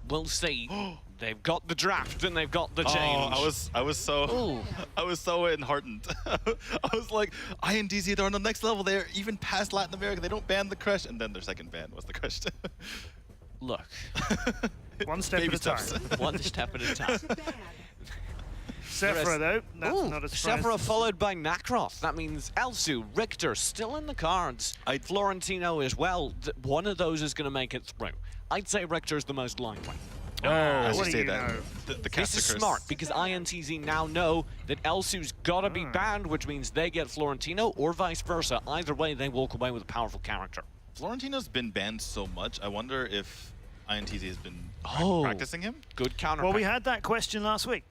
we'll see. They've got the draft and they've got the change. Oh, I was so enheartened. I was like, INTZ, they're on the next level. They're even past Latin America. They don't ban the crush, and then their second ban was the crush. Look, one step at a time. One step at a time. Sephora, though, that's not a surprise. Sephora followed by Nacroth. That means Elsu, Richter still in the cards. Florentino as well. One of those is going to make it through. I'd say Richter's the most likely. What do you know? This is smart, because INTZ now know that Elsu's got to be banned, which means they get Florentino, or vice versa. Either way, they walk away with a powerful character. Florentino's been banned so much, I wonder if INTZ has been practicing him? Good counter. Well, we had that question last week.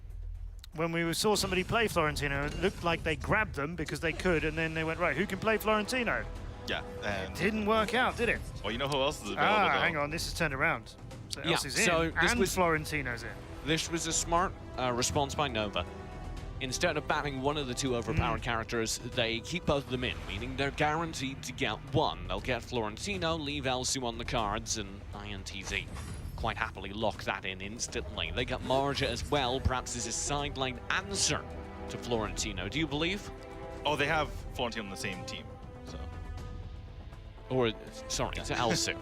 When we saw somebody play Florentino, it looked like they grabbed them because they could, and then they went, right, who can play Florentino? Yeah. And it didn't work out, did it? Well, you know who else is available, though? Hang on, this has turned around. So Yeah, Elsie's in, so this and was- Florentino's in. This was a smart response by Nova. Instead of banning one of the two overpowered characters, they keep both of them in, meaning they're guaranteed to get one. They'll get Florentino, leave Elsu on the cards, and INTZ quite happily lock that in instantly. They got Marja as well, perhaps as a sideline answer to Florentino. Do you believe? Oh, they have Florentino on the same team, so. Or, sorry, to Elsu.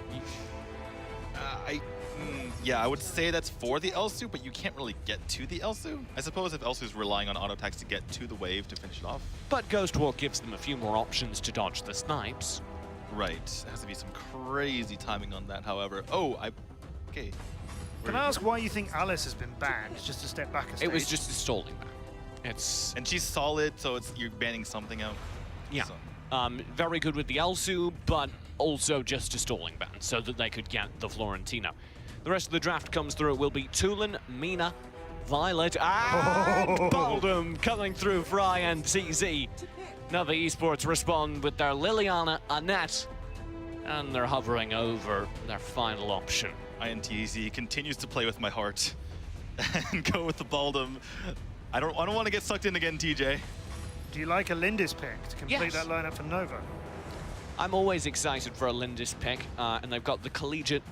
Yeah, I would say that's for the Elsu, but you can't really get to the Elsu. I suppose if Elsu's relying on auto attacks to get to the wave to finish it off. But Ghost Walk gives them a few more options to dodge the snipes. Right. It has to be some crazy timing on that, however. Okay. Can I ask why you think Alice has been banned? Just to step back a stage. It was just a stalling ban. It's... And she's solid, so you're banning something out. Yeah. So. Very good with the Elsu, but also just a stalling ban, so that they could get the Florentino. The rest of the draft comes through. It will be Tulin, Mina, Violet, and Baldum coming through for INTZ. Nova Esports respond with their Liliana, Annette, and they're hovering over their final option. INTZ continues to play with my heart and go with the Baldum. I don't want to get sucked in again, TJ. Do you like a Lindis pick to complete Yes. that lineup for Nova? I'm always excited for a Lindis pick, and they've got the collegiate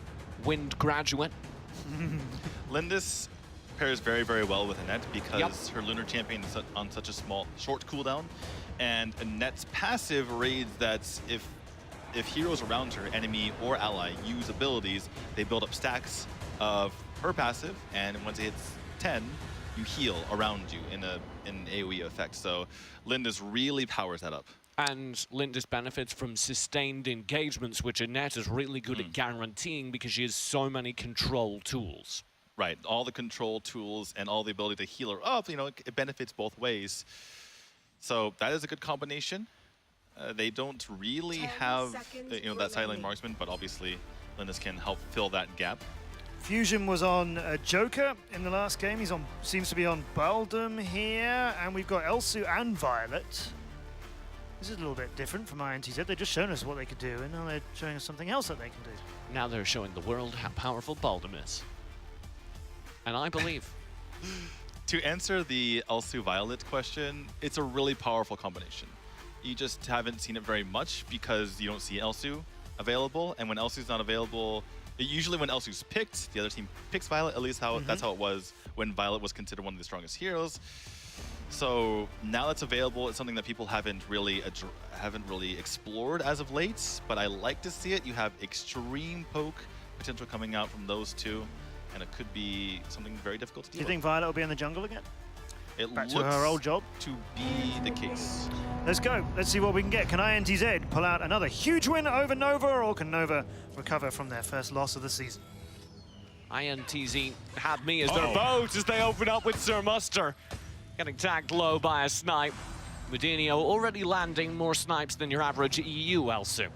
Wind graduate. Lindis pairs very, very well with Annette because her Lunar Champion is on such a short cooldown, and Annette's passive reads that if heroes around her, enemy or ally, use abilities, they build up stacks of her passive, and once it hits 10, you heal around you in an AoE effect. So Lindis really powers that up. And Lindis benefits from sustained engagements, which Annette is really good at guaranteeing because she has so many control tools. Right, all the control tools and all the ability to heal her up, it benefits both ways. So that is a good combination. They don't really have that sideline marksman, but obviously Lindis can help fill that gap. Fusion was on Joker in the last game. Seems to be on Baldum here, and we've got Elsu and Violet. This is a little bit different from INTZ. They've just shown us what they could do, and now they're showing us something else that they can do. Now they're showing the world how powerful Baldum is. And I believe. To answer the Elsu Violet question, it's a really powerful combination. You just haven't seen it very much because you don't see Elsu available, and when Elsu's not available, usually when Elsu's picked, the other team picks Violet. At least that's how it was when Violet was considered one of the strongest heroes. So now that's available, it's something that people haven't really explored as of late, but I like to see it. You have extreme poke potential coming out from those two, and it could be something very difficult to deal with. Do you think Violet will be in the jungle again? It Back looks to her old job? to be the case. Let's go. Let's see what we can get. Can INTZ pull out another huge win over Nova, or can Nova recover from their first loss of the season? INTZ had me as their boat as they open up with Sir Muster. Getting tagged low by a snipe. Medinio already landing more snipes than your average EU Elsu.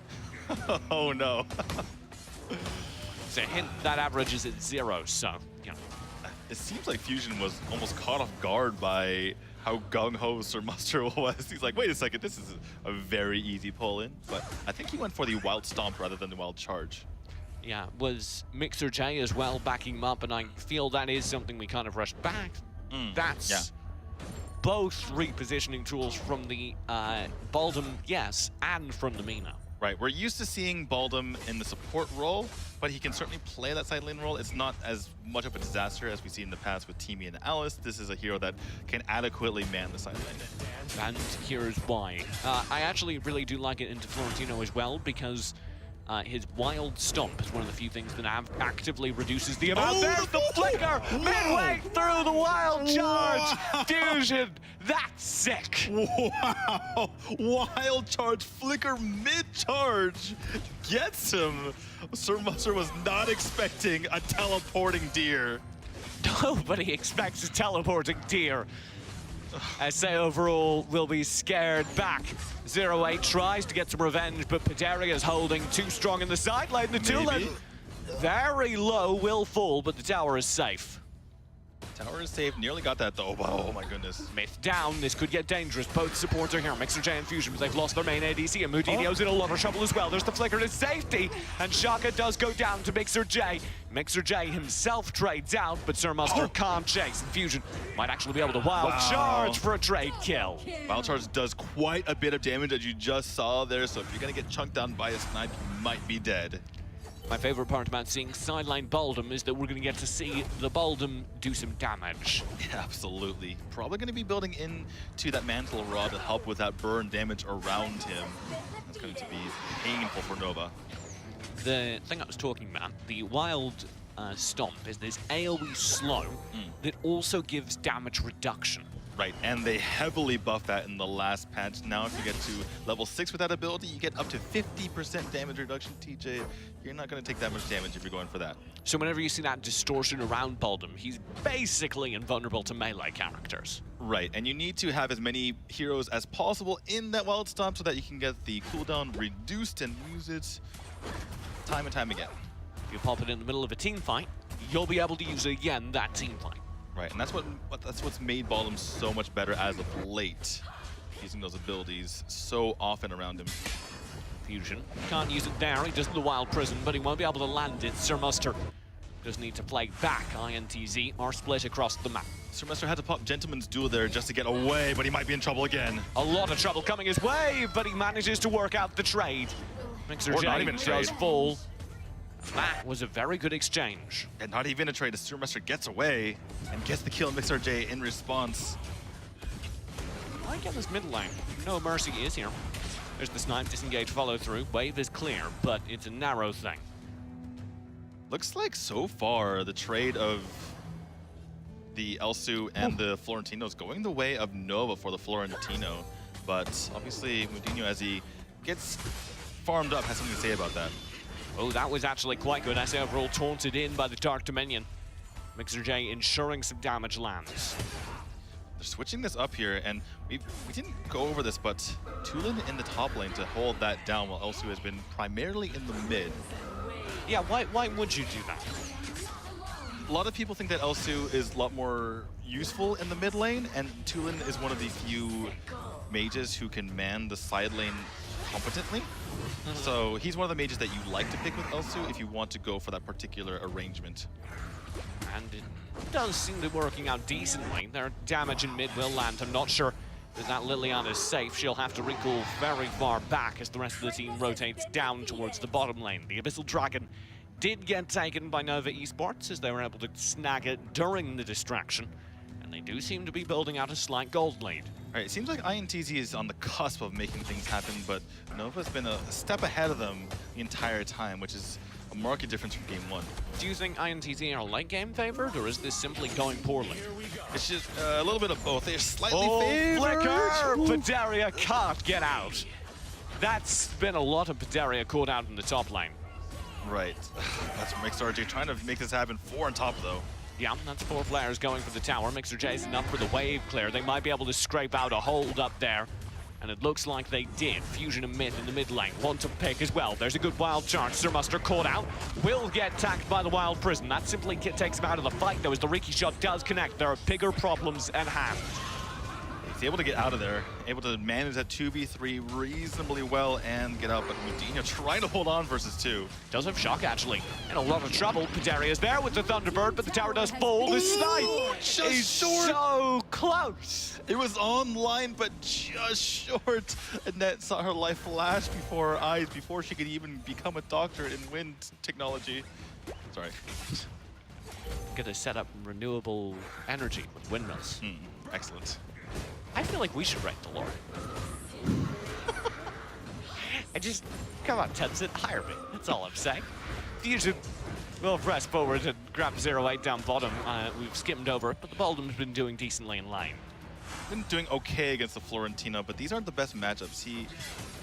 Oh no. It's a hint that average is at 0, so, It seems like Fusion was almost caught off guard by how gung-ho Sir Muster was. He's like, wait a second, this is a very easy pull-in. But I think he went for the Wild Stomp rather than the Wild Charge. Yeah, was Mixer J as well backing him up, and I feel that is something we kind of rushed back. That's both repositioning tools from the Baldum, yes, and from the Mina. Right, we're used to seeing Baldum in the support role, but he can certainly play that side lane role. It's not as much of a disaster as we see in the past with Teamy and Alice. This is a hero that can adequately man the side lane. And here's why. I actually really do like it into Florentino as well, because his Wild Stomp is one of the few things that actively reduces the amount. There's the flicker! Midway through the Wild Charge! Fusion! That's sick! Wow! Wild Charge flicker mid-charge gets him! Sir Mustard was not expecting a teleporting deer. Nobody expects a teleporting deer. SA overall will be scared back. 0-8 tries to get some revenge, but Pateria is holding too strong in the side lane. The Tulin, very low, will fall, but the tower is safe. Tower is safe, nearly got that though. Oh my goodness. Myth down, this could get dangerous. Both supports are here. Mixer J and Fusion, but they've lost their main ADC, and Moutinho's in a lot of trouble as well. There's the flicker to safety, and Shaka does go down to Mixer J. Mixer J himself trades out, but Sir Mustard can't chase, and Fusion might actually be able to wild charge for a trade kill. Wild Charge does quite a bit of damage, as you just saw there, so if you're gonna get chunked down by a snipe, you might be dead. My favorite part about seeing sideline Baldum is that we're going to get to see the Baldum do some damage. Yeah, absolutely. Probably going to be building into that Mantle Rod to help with that burn damage around him. That's going to be painful for Nova. The thing I was talking about, the Wild Stomp, is this AoE slow that also gives damage reduction. Right, and they heavily buffed that in the last patch. Now if you get to level 6 with that ability, you get up to 50% damage reduction. TJ, you're not going to take that much damage if you're going for that. So whenever you see that distortion around Baldum, he's basically invulnerable to melee characters. Right, and you need to have as many heroes as possible in that Wild Stomp so that you can get the cooldown reduced and use it time and time again. If you pop it in the middle of a team fight, you'll be able to use it again that team fight. Right, and that's what's made Baldum so much better as of late, using those abilities so often around him. Fusion can't use it there. He does the Wild Prison, but he won't be able to land it. Sir Mustard does need to play back. INTZ are split across the map. Sir Mustard had to pop Gentleman's Duel there just to get away, but he might be in trouble again. A lot of trouble coming his way, but he manages to work out the trade. Mixer J does fall. That was a very good exchange. And not even a trade as Sir Mustard gets away and gets the kill on Mixer J in response. I get this mid lane. No Mercy is here. There's the snipe, disengage, follow through. Wave is clear, but it's a narrow thing. Looks like so far the trade of the Elsu and the Florentino is going the way of Nova for the Florentino. But obviously Moutinho, as he gets farmed up, has something to say about that. Oh, that was actually quite good. SA overall taunted in by the Dark Dominion. Mixer J ensuring some damage lands. They're switching this up here, and we didn't go over this, but Tulin in the top lane to hold that down while Elsu has been primarily in the mid. Yeah, why would you do that? A lot of people think that Elsu is a lot more useful in the mid lane, and Tulin is one of the few mages who can man the side lane competently. So he's one of the mages that you like to pick with Elsu if you want to go for that particular arrangement. And it does seem to be working out decently. Their damage in mid will land. I'm not sure that Liliana is safe. She'll have to recall very far back as the rest of the team rotates down towards the bottom lane. The Abyssal Dragon did get taken by INTZ Esports as they were able to snag it during the distraction. And they do seem to be building out a slight gold lead. All right, it seems like INTZ is on the cusp of making things happen, but Nova's been a step ahead of them the entire time, which is a marked difference from game one. Do you think INTZ are late game favored, or is this simply going poorly? It's just a little bit of both. They're slightly favored. Flicker! Pateria can't get out. That's been a lot of Pateria caught out in the top lane. Right. That's Mixer RJ trying to make this happen. 4 on top, though. Yeah, that's 4 players going for the tower. Mixer J's enough for the wave clear. They might be able to scrape out a hold up there. And it looks like they did. Fusion and Myth in the mid lane. Want to pick as well. There's a good wild charge. Sir Mustard caught out. Will get tagged by the Wild Prison. That simply takes him out of the fight, though, as the Riki shot does connect. There are bigger problems at hand. He's able to get out of there, able to manage that 2v3 reasonably well and get out, but Medina trying to hold on versus 2. Does have shock, actually. In a lot of trouble. Padaria's there with the Thunderbird, but the tower does fall. The snipe is so close. It was online, but just short. Annette saw her life flash before her eyes before she could even become a doctor in wind technology. Sorry. Gonna set up renewable energy with windmills. Excellent. I feel like we should rank the lore. I just, come on, Tencent, hire me. That's all I'm saying. Fusion will press forward and grab 0-8 down bottom. We've skimmed over it, but the Baldum's been doing decently in lane. Been doing okay against the Florentina, but these aren't the best matchups. He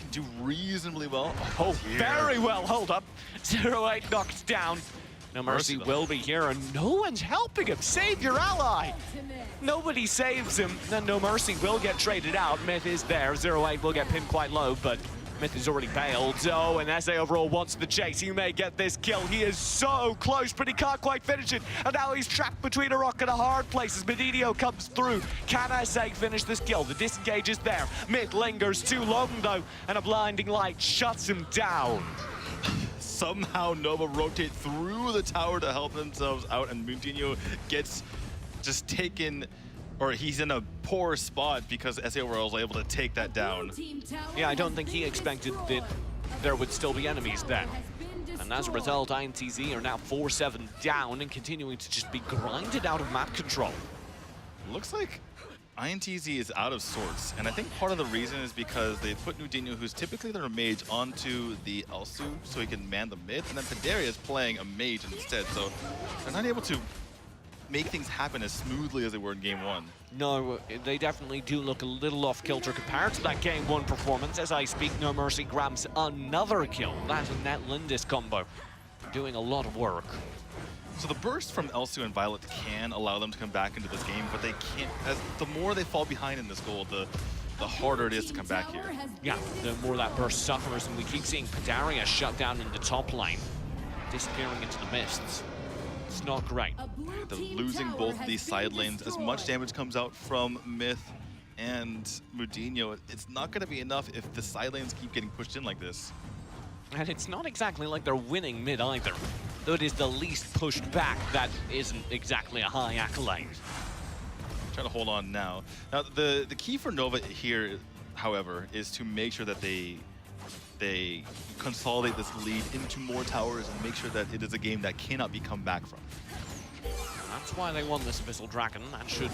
can do reasonably well. Oh, very well. Hold up. 0-8 knocked down. No Mercy will be here, and no one's helping him. Save your ally. Nobody saves him. Then No Mercy will get traded out. Myth is there. 0-8 will get pinned quite low, but Myth is already bailed. Oh, and SA overall wants the chase. He may get this kill. He is so close, but he can't quite finish it. And now he's trapped between a rock and a hard place as Medinio comes through. Can SA finish this kill? The disengage is there. Myth lingers too long, though, and a blinding light shuts him down. Somehow Nova rotate through the tower to help themselves out, and Mundinho gets just taken, or he's in a poor spot because SA was able to take that down. Yeah, I don't think he expected that there would still be enemies then. And as a result, INTZ are now 4-7 down and continuing to just be grinded out of map control. Looks like INTZ is out of sorts, and I think part of the reason is because they put Mundinho, who's typically their mage, onto the Elsu so he can man the mid, and then Padaria is playing a mage instead, so they're not able to make things happen as smoothly as they were in Game 1. No, they definitely do look a little off kilter compared to that Game 1 performance. As I speak, No Mercy grabs another kill. That Annette Lindis combo doing a lot of work. So the burst from Elsu and Violet can allow them to come back into this game, but they can't. As the more they fall behind in this goal, the harder it is to come back here. Yeah, the more that burst suffers, and we keep seeing Padaria shut down in the top lane, disappearing into the mists. It's not great. They're losing both these side lanes. As much damage comes out from Myth and Mundinho, it's not going to be enough if the side lanes keep getting pushed in like this. And it's not exactly like they're winning mid either. Though it is the least pushed back, that isn't exactly a high accolade. Trying to hold on now. Now, the key for Nova here, however, is to make sure that they consolidate this lead into more towers and make sure that it is a game that cannot be come back from. That's why they won this Abyssal Dragon. That should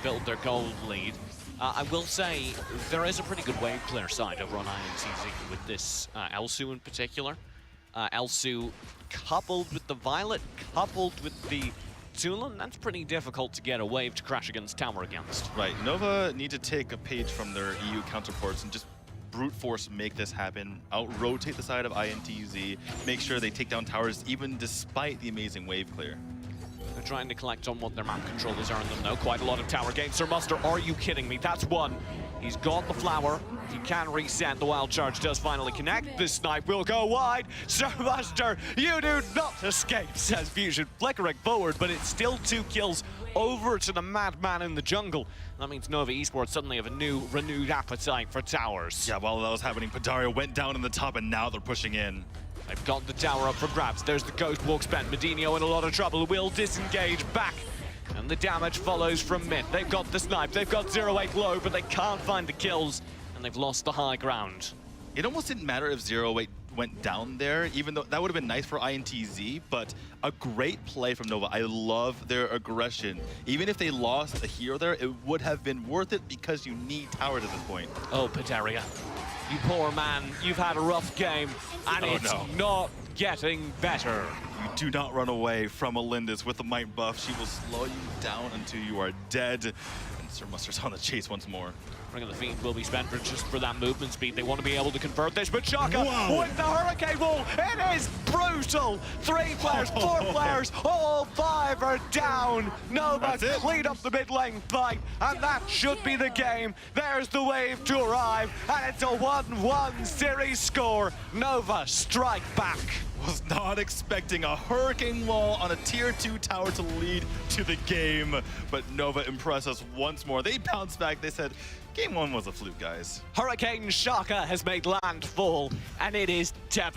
build their gold lead. I will say, there is a pretty good wave clear side over on INTZ with this Elsu in particular. Elsu coupled with the Violet, coupled with the Tulan, that's pretty difficult to get a wave to crash against tower against. Right, Nova need to take a page from their EU counterparts and just brute force make this happen, out-rotate the side of INTZ, make sure they take down towers even despite the amazing wave clear. They're trying to collect on what their map controllers earn them, though. Quite a lot of tower gains. Sir Muster, are you kidding me? That's one. He's got the flower. He can reset. The wild charge does finally connect. This snipe will go wide. Sir Muster, you do not escape, says Fusion. Flickering forward, but it's still 2 kills over to the madman in the jungle. That means Nova Esports suddenly have a new, renewed appetite for towers. Yeah, while that was happening, Padaria went down in the top, and now they're pushing in. They've got the tower up for grabs. There's the Ghost Walk spent. Medinio in a lot of trouble. Will disengage back. And the damage follows from mid. They've got the snipe. They've got 0-8 low, but they can't find the kills. And they've lost the high ground. It almost didn't matter if 0-8 went down there, even though that would have been nice for INTZ, but a great play from Nova. I love their aggression. Even if they lost a hero there, it would have been worth it because you need towers at this point. Oh, Padaria, you poor man. You've had a rough game, and it's not getting better. You do not run away from Alindis with the might buff. She will slow you down until you are dead. And Sir Muster's on the chase once more. Ring of the Fiend will be spent just for that movement speed. They want to be able to convert this, but Chaka with the Hurricane Wall, it is brutal! 3 players, 4 players, all 5 are down! Nova clean up the mid lane fight, and that should be the game. There's the wave to arrive, and it's a 1-1 series score. Nova strike back. Was not expecting a hurricane wall on a tier 2 tower to lead to the game, but Nova impressed us once more. They bounced back. They said, game 1 was a fluke, guys. Hurricane Shaka has made landfall, and it is devastating.